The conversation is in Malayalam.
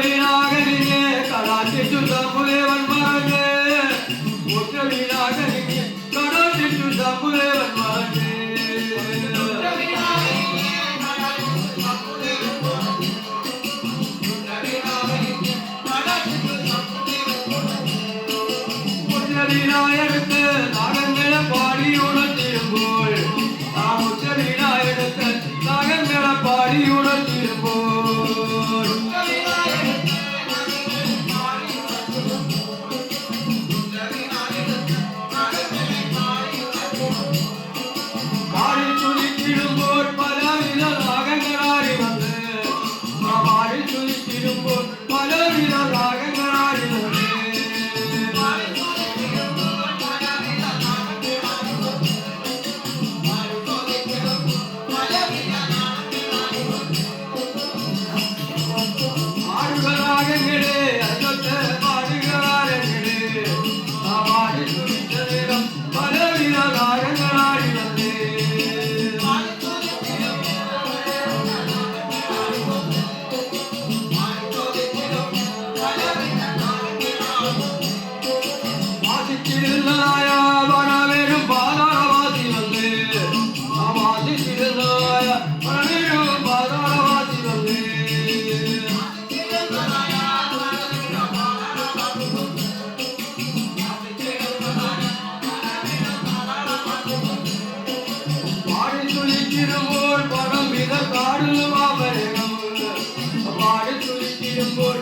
വീണാകലിനെ കടാറ്റിച്ചു തമ്പുദേവൻ മറഞ്ഞ് മുറ്റ വീണാകലിനെ കടാറ്റിച്ചു തമ്പുദേവൻ മറഞ്ഞ് വീണായെടുത്ത് നാഗങ്ങളെ പാടി ഉണർത്തിരുമ്പോൾ ആ മുറ്റ വീണായെടുത്ത് നാഗങ്ങളെ പാടി ഉണർത്തിരുമ്പോൾ പാടി ചുരുക്കിടുമ്പോൾ പലവിധ നാഗങ്ങളാടി വന്ന് ആ പാടി ചുരുക്കിടുമ്പോൾ പലവിധ നാഗങ്ങളാടി വന്ന് നാഗങ്ങളെ അന്നത്തെ പാടുകളാരങ്ങളെ ആ പാടി തുടിച്ച നേരം പലവിധ നാഗങ്ങളാടി വന്നേ വാദിച്ചിരുന്നതായ വനവേരും പാതാളവാസി വന്നേ ആ വാദിച്ചിരുന്നതായ വനവേരും പാതാളവാസി വന്നേ പാടി തുളിച്ചിരുമ്പോൾ